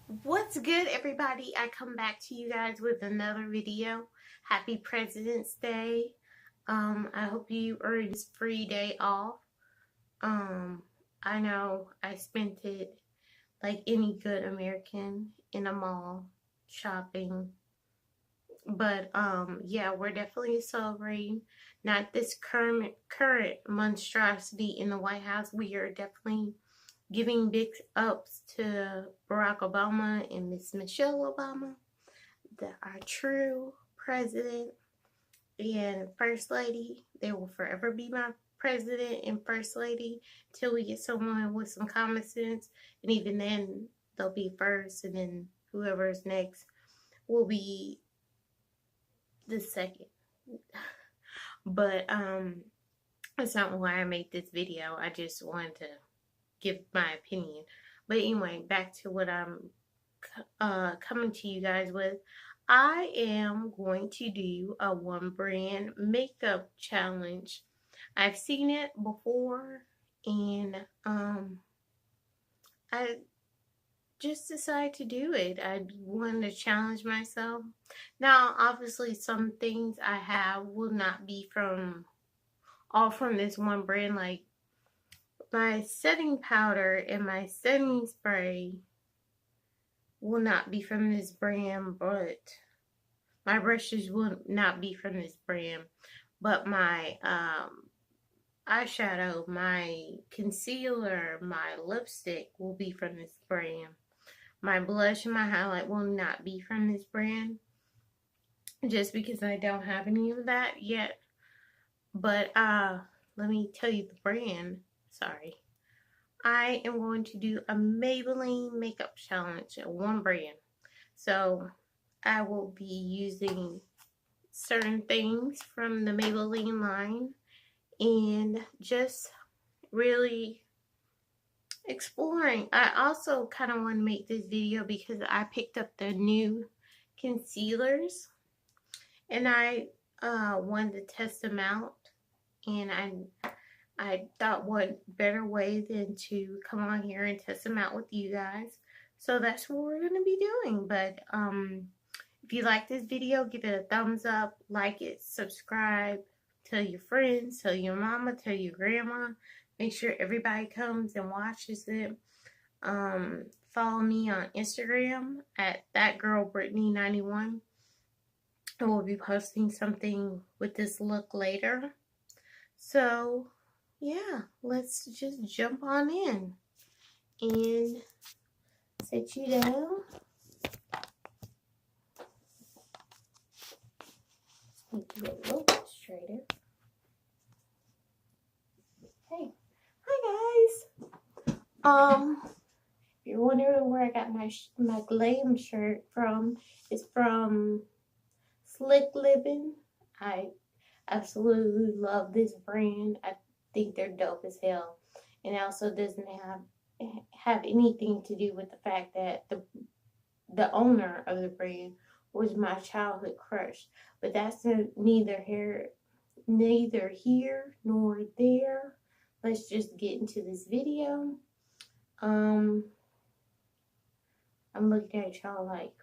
What's good, everybody? I come back to you guys with another video. Happy President's Day. I hope you earned this free day off. Um, I know I spent it like any good American in a mall shopping. But yeah, we're definitely celebrating not this current monstrosity in the White House. We are definitely giving big ups to Barack Obama and Miss Michelle Obama, our true president and first lady. They will forever be my president and first lady till we get someone with some common sense. And even then, they'll be first, and then whoever's next will be the second. But that's not why I made this video. I just wanted to give my opinion. But anyway, back to what I'm coming to you guys with. I am going to do a one brand makeup challenge. I've seen it before, and I just decided to do it. I wanted to challenge myself. Now, obviously, some things I have will not be all from this one brand. Like my setting powder and my setting spray will not be from this brand, but my brushes will not be from this brand. But my eyeshadow, my concealer, my lipstick will be from this brand. My blush and my highlight will not be from this brand, just because I don't have any of that yet. But let me tell you the brand. Sorry. I am going to do a Maybelline makeup challenge at one brand. So I will be using certain things from the Maybelline line and just really exploring. I also kind of want to make this video because I picked up the new concealers and I wanted to test them out, and I thought what better way than to come on here and test them out with you guys. So that's what we're going to be doing. But if you like this video, give it a thumbs up, like it, subscribe, tell your friends, tell your mama, tell your grandma. Make sure everybody comes and watches it. Follow me on Instagram at thatgirlbrittany91. I will be posting something with this look later. So yeah, let's just jump on in and sit you down. Need to get a little bit straighter. Hey, hi guys. If you're wondering where I got my glam shirt from, it's from Slick Living. I absolutely love this brand. I think they're dope as hell, and it also doesn't have anything to do with the fact that the owner of the brand was my childhood crush. But that's neither here nor there. Let's just get into this video. I'm looking at y'all like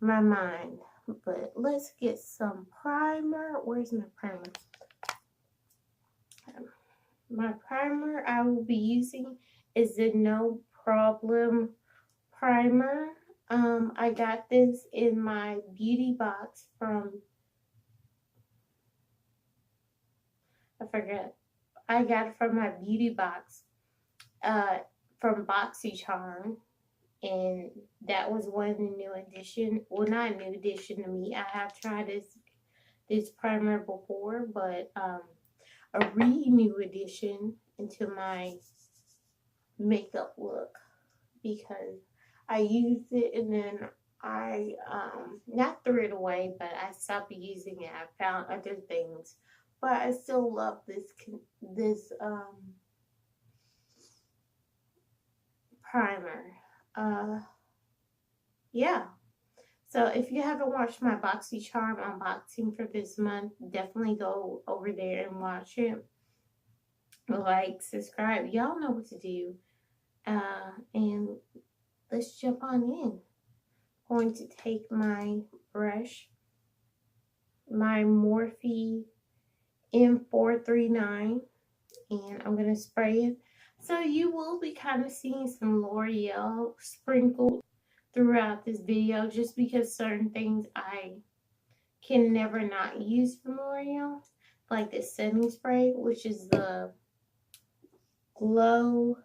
my mind, but let's get some primer. Where's my primer? My primer I will be using is the No Problem primer. I got this in my beauty box from, I got it from my beauty box from BoxyCharm, and that was one of the new edition. Well, not a new edition to me. I have tried this primer before, but a new edition into my makeup look, because I used it and then I not threw it away, but I stopped using it. I found other things, but I still love this primer. Yeah. So if you haven't watched my BoxyCharm unboxing for this month, definitely go over there and watch it. Like, subscribe. Y'all know what to do. And let's jump on in. I'm going to take my brush, my Morphe M439, and I'm going to spray it. So you will be kind of seeing some L'Oreal sprinkled throughout this video, just because certain things I can never not use from L'Oreal, like this setting spray, which is the Glow,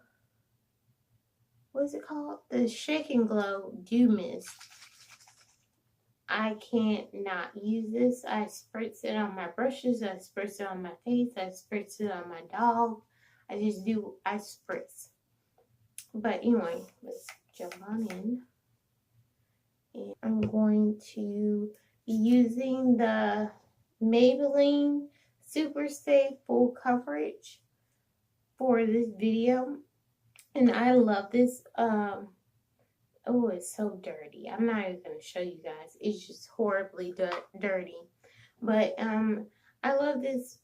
what is it called? The Shake and Glow Dew Mist. I can't not use this. I spritz it on my brushes, I spritz it on my face, I spritz it on my dog. I spritz. But anyway, let's jump on in. And I'm going to be using the Maybelline Super Stay Full Coverage for this video. And I love this. Oh, it's so dirty. I'm not even going to show you guys. It's just horribly dirty. But I love this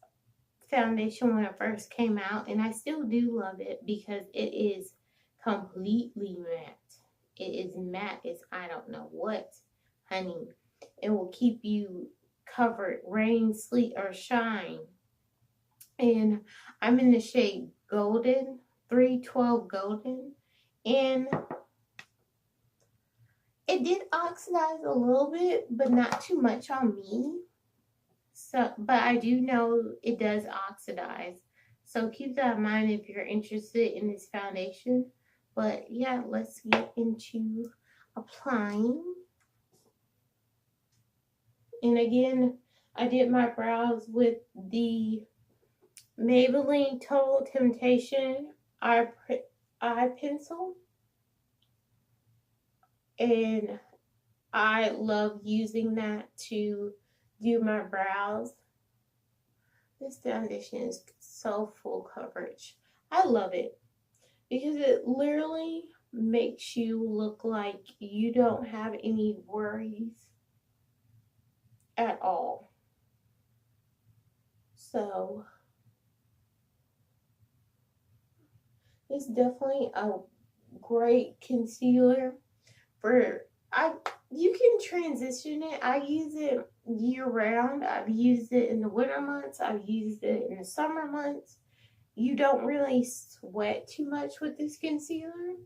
foundation when it first came out. And I still do love it because it is completely matte. It is matte as I don't know what, honey. It will keep you covered, rain, sleet, or shine. And I'm in the shade Golden, 312 Golden. And it did oxidize a little bit, but not too much on me. So, but I do know it does oxidize. So keep that in mind if you're interested in this foundation. But yeah, let's get into applying. And again, I did my brows with the Maybelline Total Temptation eye pencil. And I love using that to do my brows. This foundation is so full coverage. I love it because it literally makes you look like you don't have any worries at all. So it's definitely a great concealer. You can transition it. I use it year round. I've used it in the winter months. I've used it in the summer months. You don't really sweat too much with this concealer.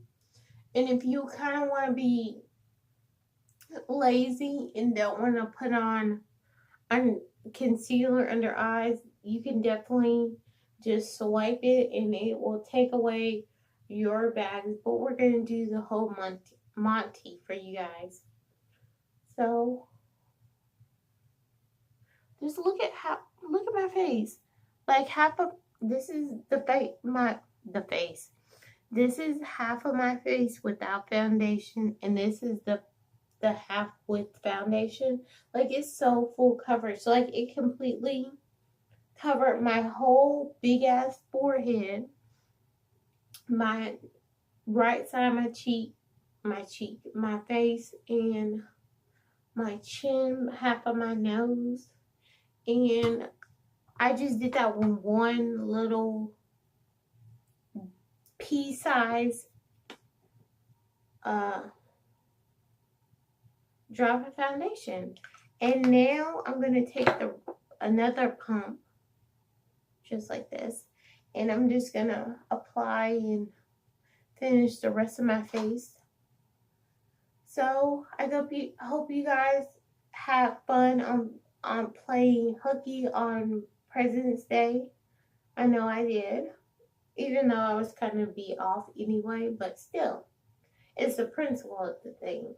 And if you kind of want to be lazy and don't want to put on concealer under eyes, you can definitely just swipe it and it will take away your bags. But we're going to do the whole Monty for you guys. So just look at my face. Like half of this is the face. This is half of my face without foundation, and this is the half with foundation. Like it's so full coverage. So like it completely covered my whole big ass forehead, my right side of my cheek, my face, and my chin, half of my nose. And I just did that with one little pea size drop of foundation. And now I'm going to take another pump just like this, and I'm just going to apply and finish the rest of my face. So I hope you guys have fun on playing hooky on President's Day. I know I did, even though I was kind of be off anyway, but still, it's the principle of the thing.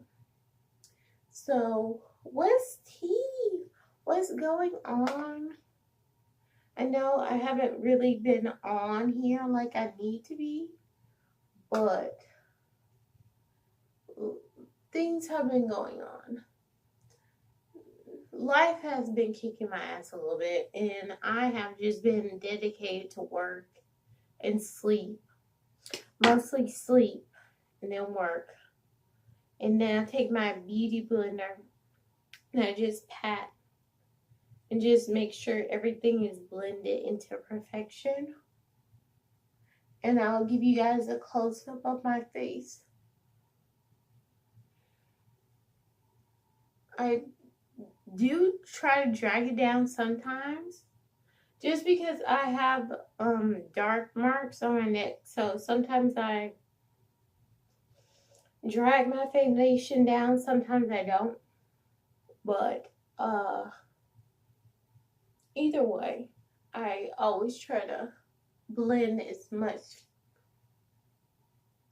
So what's tea? What's going on? I know I haven't really been on here like I need to be, but things have been going on. Life has been kicking my ass a little bit, and I have just been dedicated to work and sleep. Mostly sleep and then work. And then I take my beauty blender and I just pat and just make sure everything is blended into perfection. And I'll give you guys a close-up of my face. I do try to drag it down sometimes. Just because I have dark marks on my neck. So sometimes I drag my foundation down. Sometimes I don't. But either way, I always try to blend as much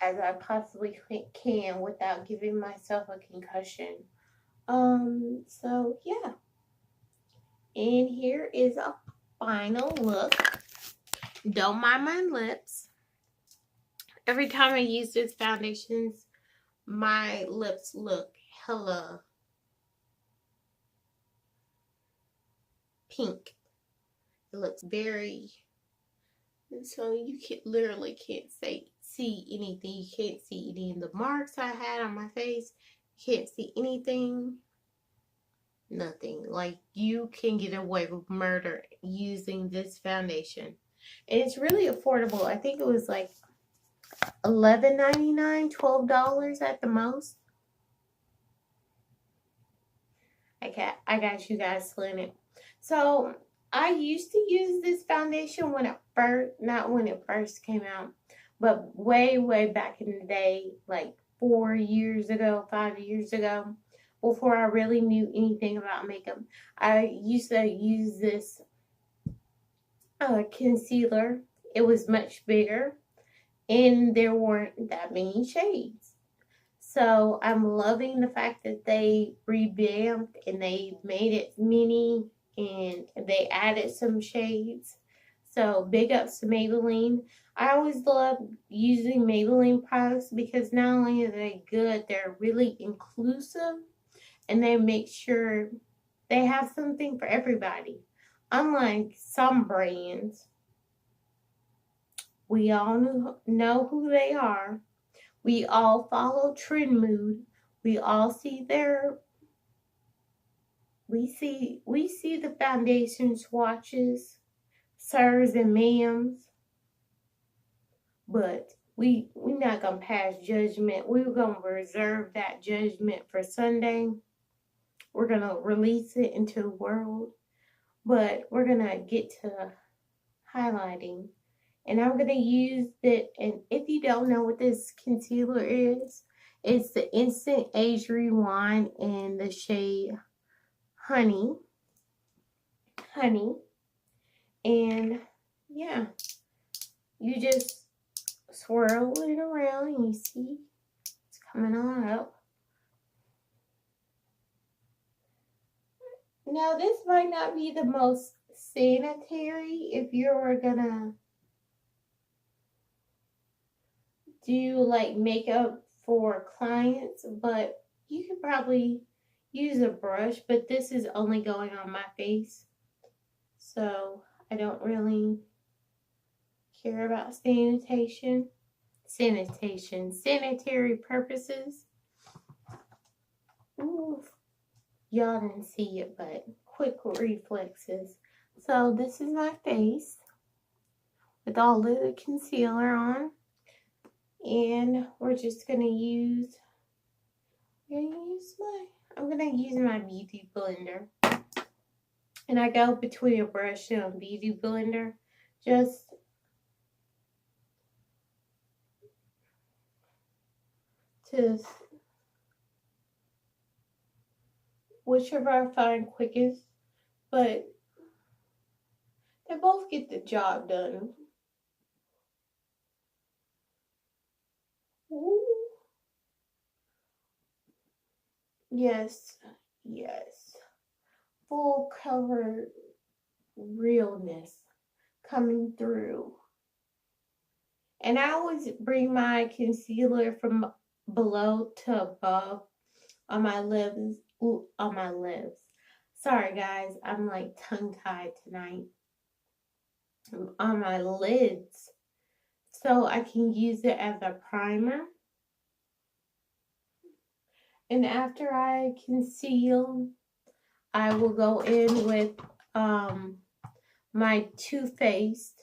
as I possibly can without giving myself a concussion. So yeah. And here is a final look. Don't mind my lips. Every time I use this foundation, my lips look hella pink. It looks very, so you can literally can't see anything. You can't see any of the marks I had on my face. You can't see anything. Nothing. Like, you can get away with murder using this foundation. And it's really affordable. I think it was like $11.99, $12 at the most. I got you guys slanted. So I used to use this foundation when it first, not when it first came out, but way back in the day, like 4 years ago, 5 years ago, before I really knew anything about makeup. I used to use this concealer. It was much bigger, and there weren't that many shades. So I'm loving the fact that they revamped and they made it mini and they added some shades. So big ups to Maybelline. I always love using Maybelline products because not only are they good, they're really inclusive and they make sure they have something for everybody. Unlike some brands, we all know who they are. We all follow trend mood. We all see we see the foundation swatches, sirs and ma'ams, but we not gonna pass judgment. We're gonna reserve that judgment for Sunday. We're gonna release it into the world, but we're gonna get to highlighting. And I'm going to use it, and if you don't know what this concealer is, it's the Instant Age Rewind in the shade Honey. And yeah, you just swirl it around and you see it's coming on up. Now this might not be the most sanitary if you were gonna do like makeup for clients, but you could probably use a brush, but this is only going on my face, so I don't really care about sanitary purposes. Ooh, y'all didn't see it, but quick reflexes. So this is my face with all the concealer on. And we're just gonna use, I'm gonna use my beauty blender. And I go between a brush and a beauty blender. Just to whichever I find quickest. But they both get the job done. Ooh. Yes. Full cover realness coming through. And I always bring my concealer from below to above on my lips. Ooh, on my lips. Sorry guys, I'm like tongue-tied tonight. On my lids. So I can use it as a primer. And after I conceal, I will go in with my Too Faced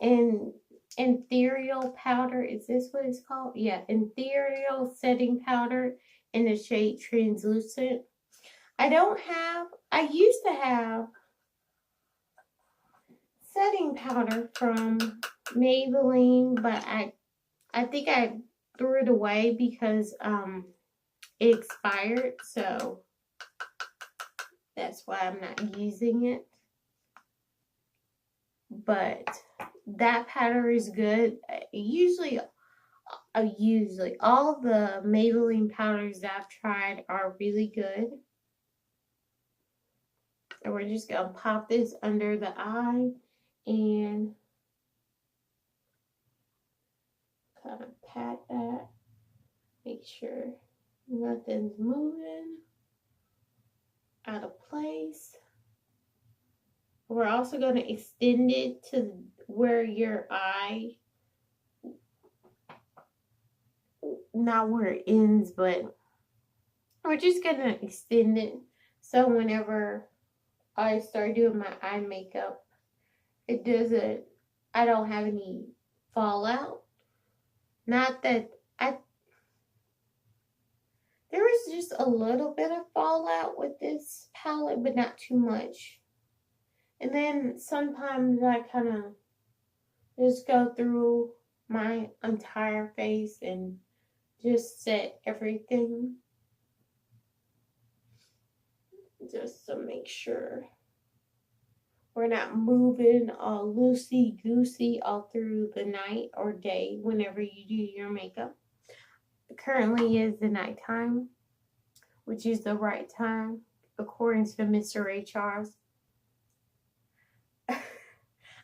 and Ethereal powder. Is this what it's called? Yeah, Ethereal setting powder in the shade Translucent. I used to have setting powder from Maybelline, but I think I threw it away because it expired, so that's why I'm not using it. But that powder is good. Usually all the Maybelline powders that I've tried are really good. And we're just gonna pop this under the eye and kind of pat that. Make sure nothing's moving out of place. We're also going to extend it to where your eye, not where it ends, but we're just going to extend it so whenever I start doing my eye makeup, I don't have any fallout. Not that there was just a little bit of fallout with this palette, but not too much. And then sometimes I kind of just go through my entire face and just set everything just to make sure we're not moving all loosey-goosey all through the night or day whenever you do your makeup. Currently is the nighttime, which is the right time according to Mr. Ray Charles.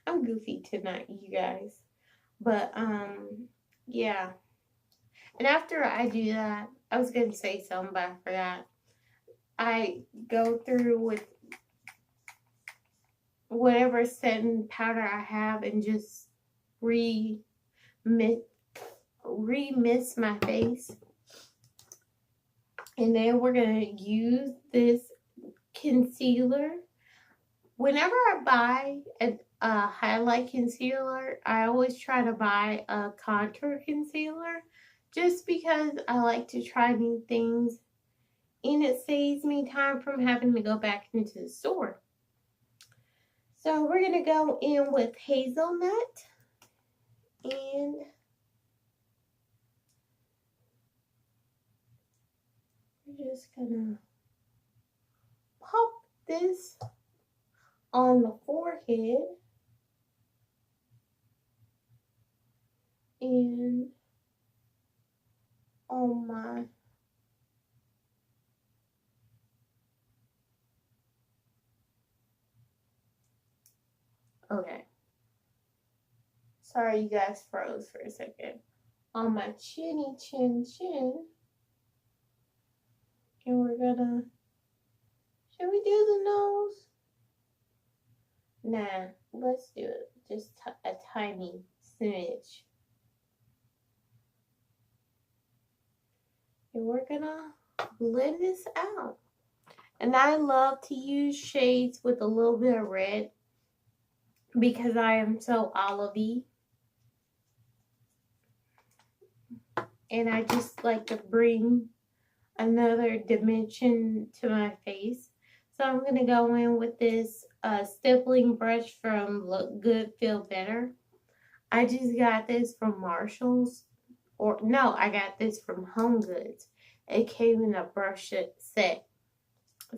I'm goofy tonight, you guys. But, yeah. And after I do that, I was going to say something, but I forgot. I go through with whatever setting powder I have and just remist my face. And then we're going to use this concealer. Whenever I buy a highlight concealer, I always try to buy a contour concealer just because I like to try new things and it saves me time from having to go back into the store. So we're going to go in with Hazelnut and we're just going to pop this on the forehead and on my okay. Sorry you guys froze for a second. On my chinny chin. And we're gonna, should we do the nose? Nah, let's do it. Just a tiny smidge. And we're gonna blend this out. And I love to use shades with a little bit of red because I am so olivey. And I just like to bring another dimension to my face. So I'm going to go in with this stippling brush from Look Good, Feel Better. I just got this from Marshall's. Or no, I got this from Home Goods. It came in a brush set.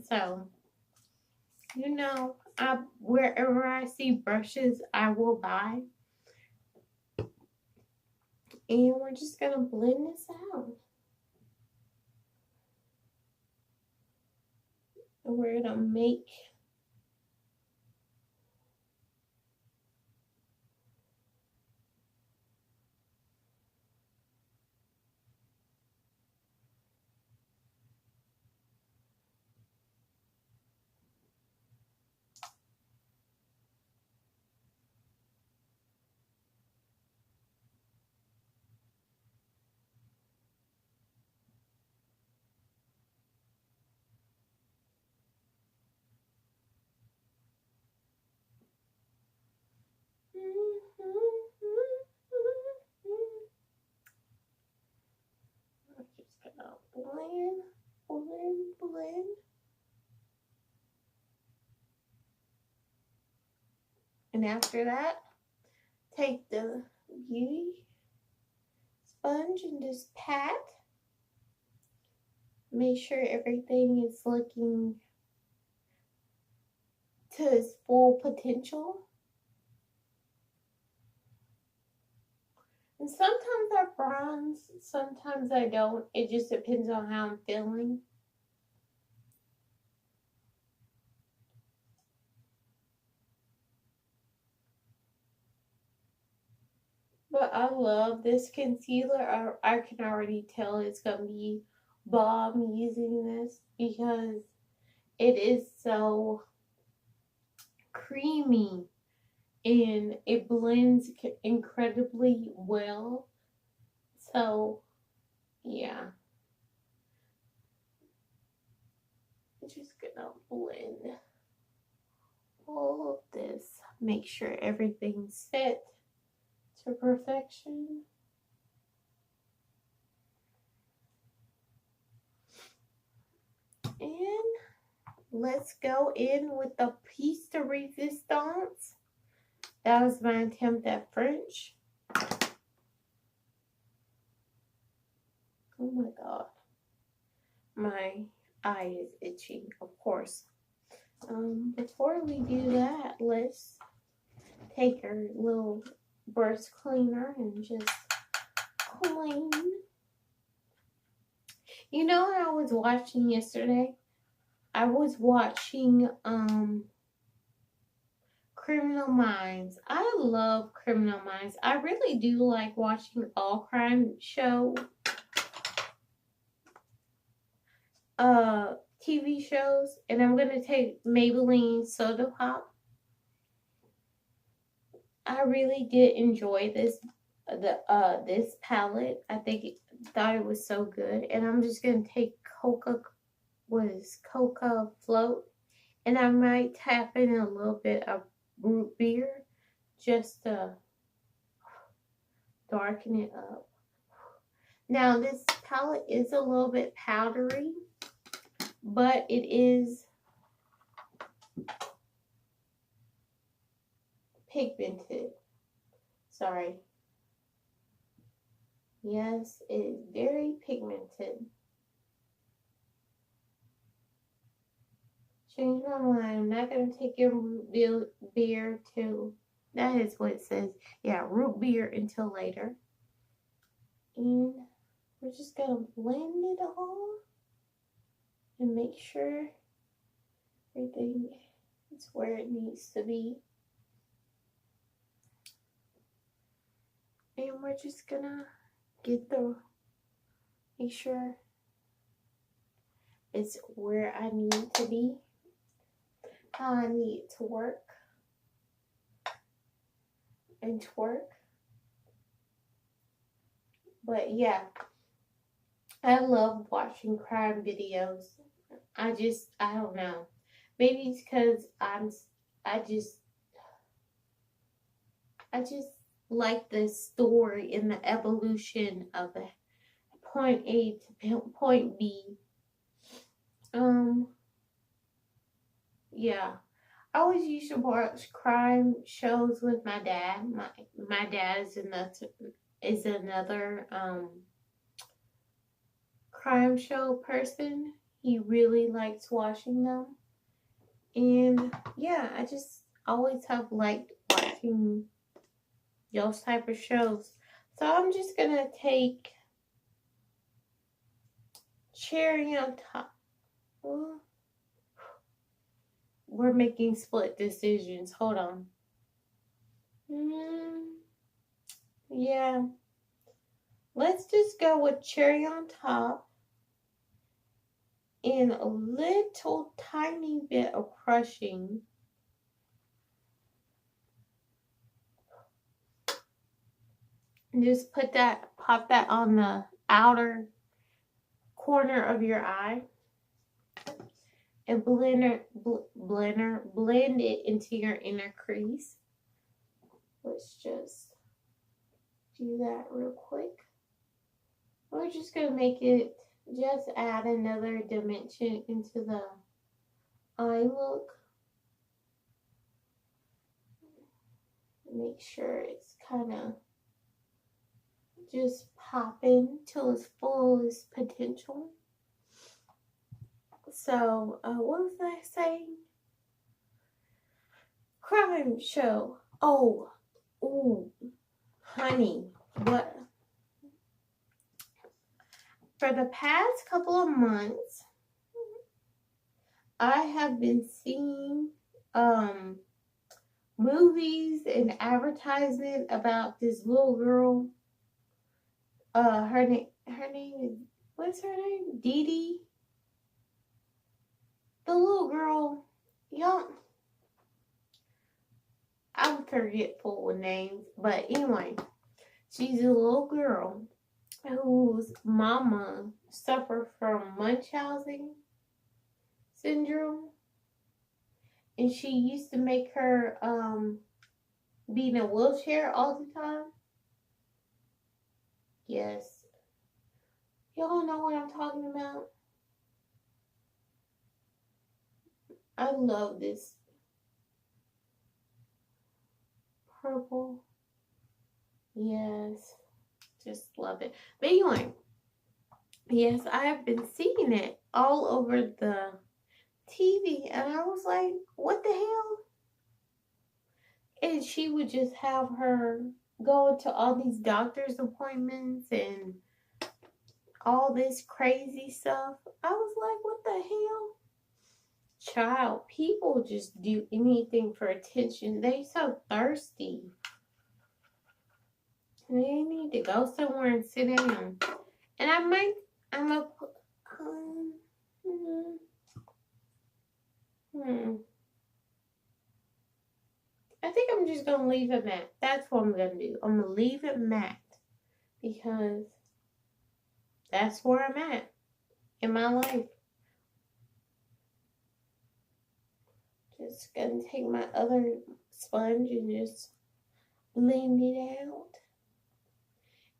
So, you know, wherever I see brushes, I will buy. And we're just going to blend this out. And we're going to make and blend, blend. And after that, take the beauty sponge and just pat. Make sure everything is looking to its full potential. And sometimes I bronze, sometimes I don't. It just depends on how I'm feeling. But I love this concealer. I can already tell it's going to be bomb using this because it is so creamy and it blends incredibly well. So, yeah. I'm just gonna blend all of this. Make sure everything's set to perfection. And let's go in with the piece de resistance. That was my attempt at French. Oh my god. My eye is itching, of course. Before we do that, let's take our little brush cleaner and just clean. You know what I was watching yesterday? I was watching Criminal Minds. I love Criminal Minds. I really do like watching all crime show TV shows, and I'm gonna take Maybelline Soda Pop. I really did enjoy this palette. Thought it was so good, and I'm just gonna take Coca Float, and I might tap in a little bit of root beer just to darken it up. Now this palette is a little bit powdery, but it is pigmented. Sorry. Yes, it is very pigmented. Change my mind. I'm not going to take your root beer to... That is what it says. Yeah, root beer until later. And we're just going to blend it all and make sure everything is where it needs to be. And we're just going to make sure it's where I need it to be, how I need it to work and twerk. But yeah, I love watching crime videos. I don't know. Maybe it's because I just like the story and the evolution of the point A to point B. Yeah. I always used to watch crime shows with my dad. My dad is another crime show person. He really likes watching them. And yeah, I just always have liked watching those type of shows. So I'm just gonna take cherry on top. We're making split decisions. Hold on. Yeah. Let's just go with cherry on top and a little tiny bit of crushing. And just pop that on the outer corner of your eye. And blend it into your inner crease. Let's just do that real quick. We're just going to make it just add another dimension into the eye look. Make sure it's kind of just popping till its fullest potential. So, what was I saying? Crime show. Oh, ooh, honey, what? For the past couple of months, I have been seeing movies and advertisement about this little girl. Her name is, what's her name? Dee Dee. The little girl, y'all. I'm forgetful with names, but anyway, she's a little girl whose mama suffered from Munchausen syndrome, and she used to make her be in a wheelchair all the time. Yes, y'all know what I'm talking about. I love this purple. Yes, just love it. But anyway, yes, I have been seeing it all over the TV, and I was like, what the hell? And she would just have her go to all these doctor's appointments and all this crazy stuff. I was like, what the hell? Child, people just do anything for attention. They so thirsty. They need to go somewhere and sit down. And I'm a, I think I'm just going to leave it matte. That's what I'm going to do. I'm going to leave it matte because that's where I'm at in my life. Just going to take my other sponge and just blend it out.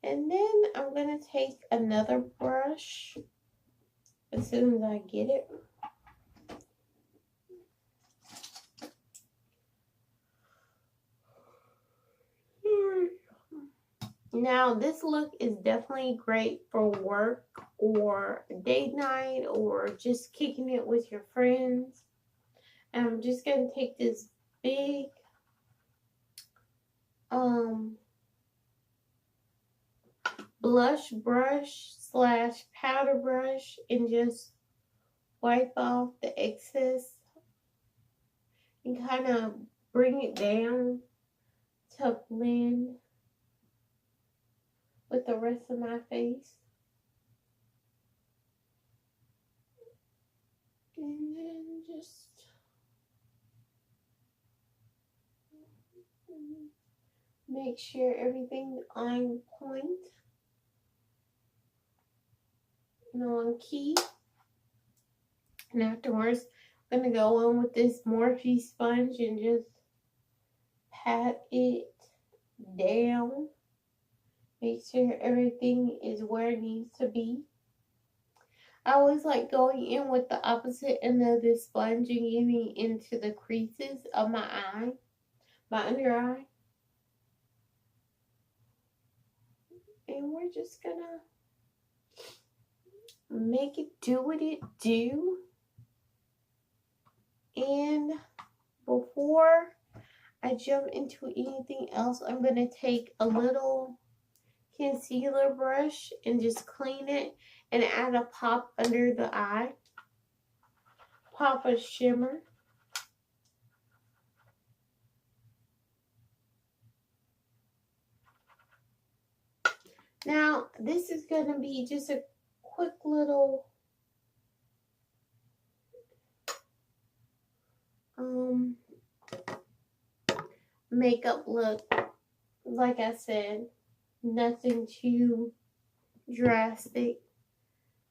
And then I'm going to take another brush as soon as I get it. Now, this look is definitely great for work or date night or just kicking it with your friends. And I'm just going to take this big blush brush / powder brush and just wipe off the excess and kind of bring it down to blend with the rest of my face. And then just make sure everything's on point and on key. And afterwards, I'm going to go in with this Morphe sponge and just pat it down. Make sure everything is where it needs to be. I always like going in with the opposite end of the sponge and getting into the creases of my eye, my under eye. And we're just gonna make it do what it do. And before I jump into anything else, I'm gonna take a little concealer brush and just clean it and add a pop under the eye. Pop a shimmer. Now, this is going to be just a quick little makeup look. Like I said, nothing too drastic.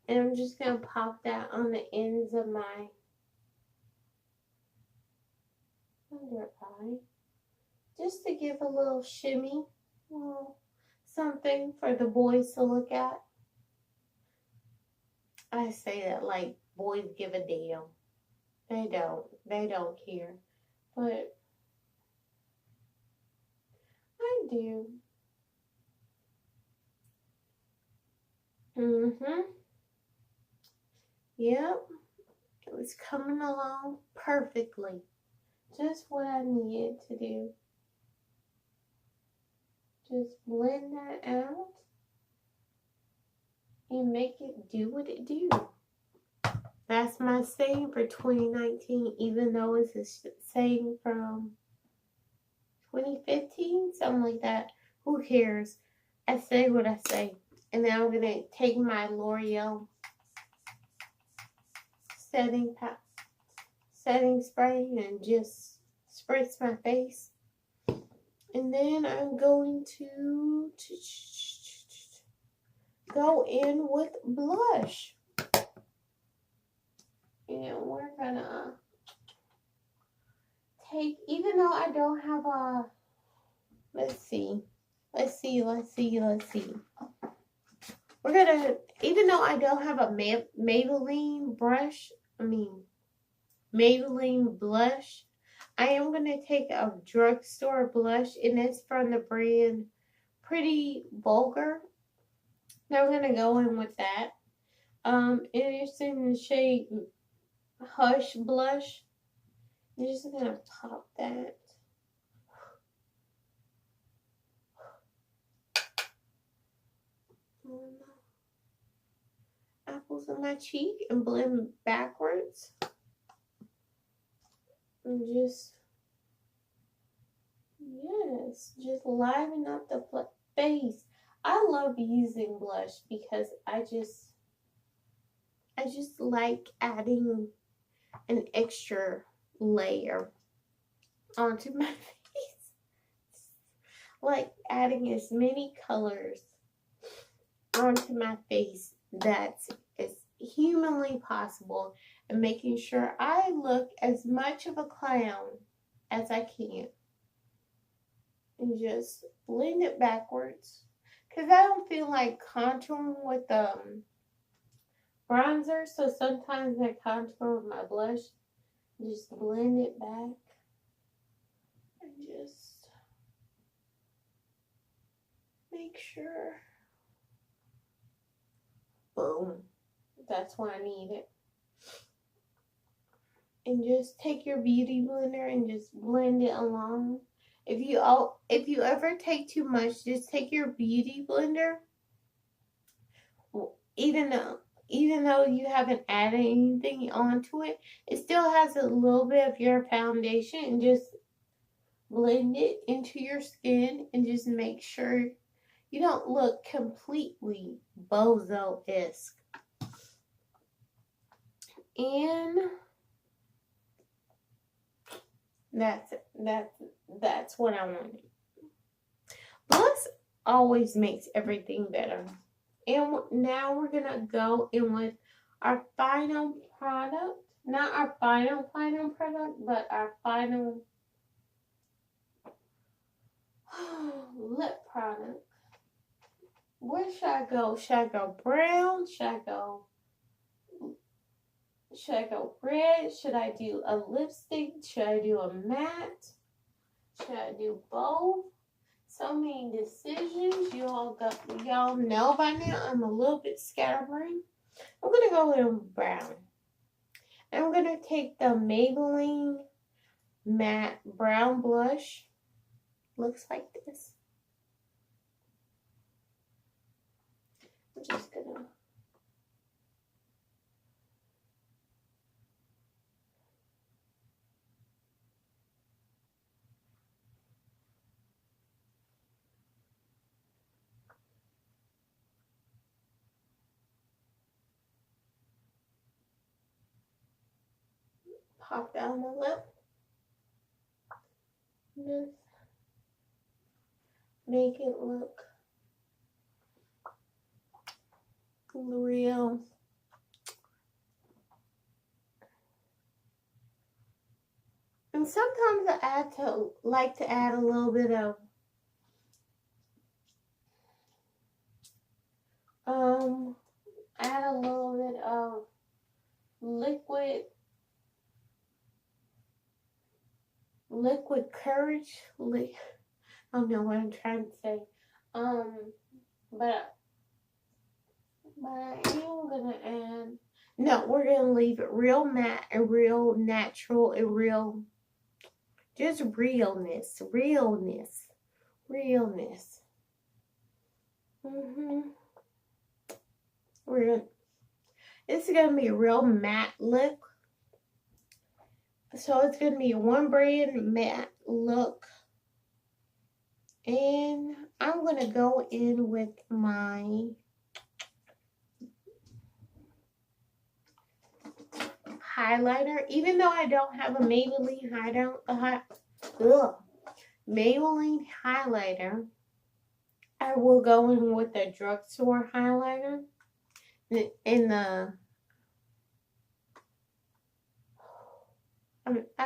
And I'm just going to pop that on the ends of my under eye. Just to give a little shimmy. Well, something for the boys to look at. I say that like boys give a damn. They don't. They don't care. But I do. Mm-hmm. Yep. It was coming along perfectly. Just what I needed to do. Just blend that out and make it do what it do. That's my saying for 2019, even though it's a saying from 2015, something like that. Who cares? I say what I say. And then I'm going to take my L'Oreal setting spray and just spritz my face. And then I'm going to go in with blush. And we're gonna take, even though I don't have a, let's see. We're gonna, even though I don't have a Maybelline blush, I am gonna take a drugstore blush, and it's from the brand Pretty Vulgar. Now I'm gonna go in with that. And it's in the shade Hush Blush. I'm just gonna pop that. Apples on my cheek and blend backwards. And just, yes, just liven up the face. I love using blush because I just like adding an extra layer onto my face. Like adding as many colors onto my face that's as humanly possible, and making sure I look as much of a clown as I can. And just blend it backwards. Because I don't feel like contouring with bronzer, so sometimes I contour with my blush. Just blend it back. And just make sure. Boom. That's why I need it. And just take your beauty blender and just blend it along. If you ever take too much, just take your beauty blender. Even though you haven't added anything onto it, it still has a little bit of your foundation, and just blend it into your skin and just make sure you don't look completely bozo-esque. And that's what I wanted. Blush always makes everything better. And now we're gonna go in with our final product. Not our final product, but our final lip product. Where should I go? Should I go brown? Should I go red? Should I do a lipstick? Should I do a matte? Should I do both? So many decisions. Y'all know by now I'm a little bit scatterbrained. I'm gonna go with brown. I'm gonna take the Maybelline matte brown blush. Looks like this. I'm just gonna pop down the lip. Just make it look real. And sometimes I like to add a little bit of add a little bit of liquid courage. I don't know what I'm trying to say. But I am gonna add. No, we're gonna leave it real matte and real natural and real, just realness. It's gonna be a real matte look. So it's gonna be a one brand matte look. And I'm gonna go in with my highlighter. Even though I don't have a Maybelline Maybelline highlighter, I will go in with a drugstore highlighter. I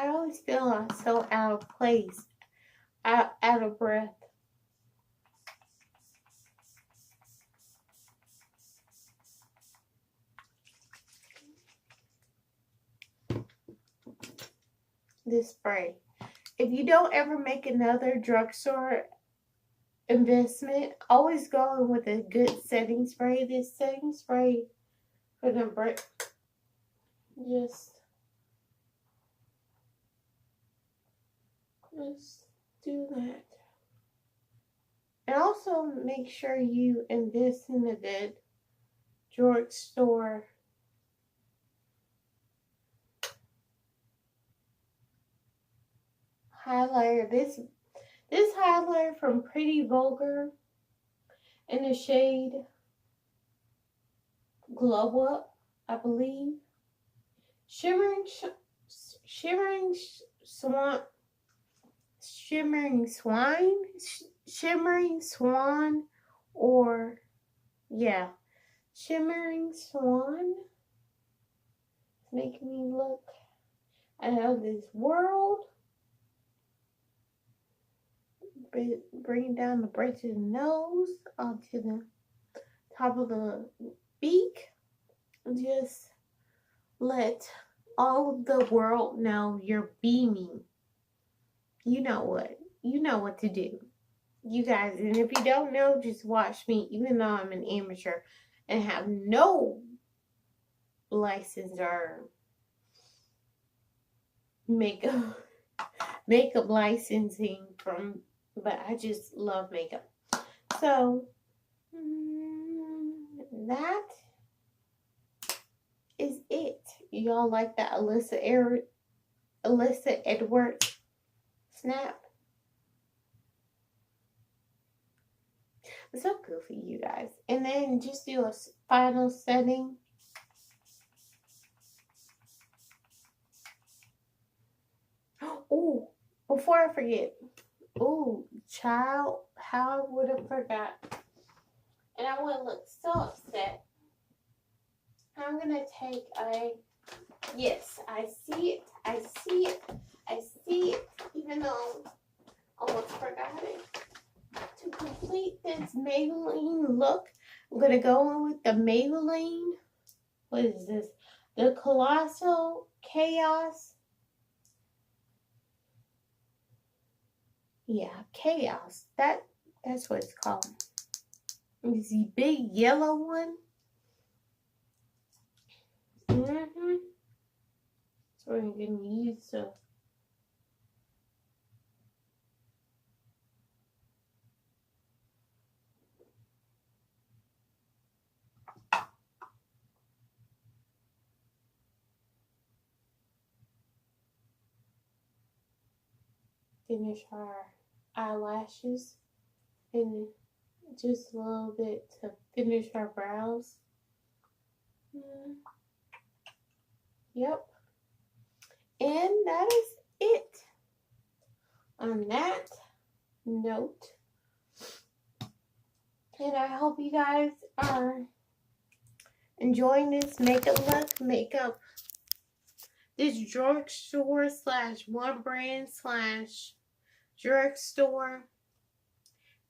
always feel so out of place, out of breath. This spray. If you don't ever make another drugstore investment, always go in with a good setting spray. This setting spray for the break. Just do that. And also make sure you invest in a good drugstore highlighter. This highlighter from Pretty Vulgar in the shade Glow Up, I believe. Shimmering Swan, or yeah, Shimmering Swan. It's making me look out of this world. Bring down the bridge of the nose onto the top of the beak. Just let all of the world know you're beaming. You know what to do. You guys, and if you don't know, just watch me, even though I'm an amateur and have no license or makeup licensing but I just love makeup. So that is it. Y'all like that Alyssa Edwards snap? It's so goofy, you guys. And then just do a final setting. Oh, before I forget. Oh, child, how I would have forgot. And I would look so upset. I'm going to take yes, I see it, even though I almost forgot it. To complete this Maybelline look, I'm going to go in with the Maybelline, what is this? The Colossal Chaos. Yeah, Chaos. That's what it's called. It's the big yellow one. So I'm going to use the finish our eyelashes and just a little bit to finish our brows. Yep. And that is it. On that note, and I hope you guys are enjoying this makeup, this drugstore / one brand / drugstore,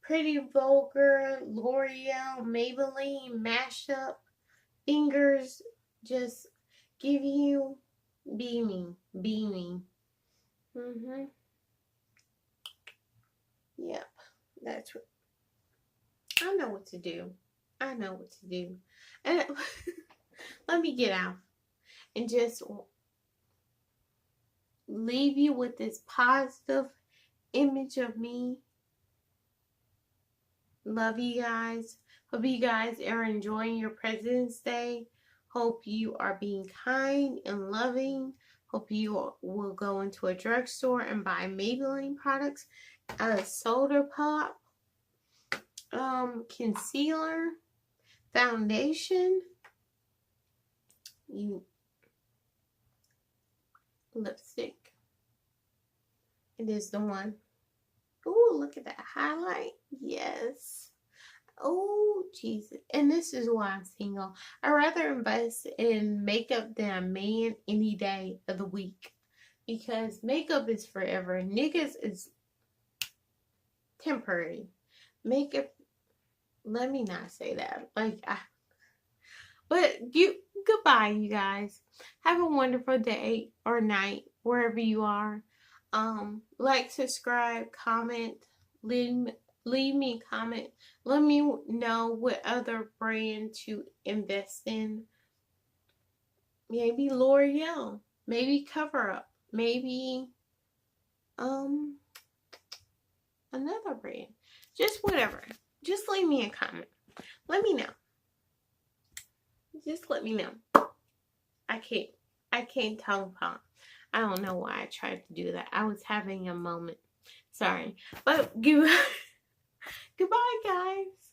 Pretty Vulgar, L'Oreal, Maybelline mashup fingers just give you beaming. Yep, that's what I know what to do. I know what to do. And let me get out and just leave you with this positive image of me. Love you guys. Hope you guys are enjoying your President's Day. Hope you are being kind and loving. Hope you will go into a drugstore and buy Maybelline products, a soda pop, concealer, foundation, lipstick. It is the one. Oh, look at that highlight. Yes. Oh, Jesus. And this is why I'm single. I'd rather invest in makeup than a man any day of the week. Because makeup is forever. Niggas is temporary. Makeup, let me not say that. Goodbye, you guys. Have a wonderful day or night, wherever you are. Like, subscribe, comment, leave me a comment. Let me know what other brand to invest in. Maybe L'Oreal, maybe Cover Up, maybe another brand. Just whatever. Just leave me a comment. Let me know. Just let me know. I can't tongue pump. I don't know why I tried to do that. I was having a moment. Sorry. But goodbye, guys.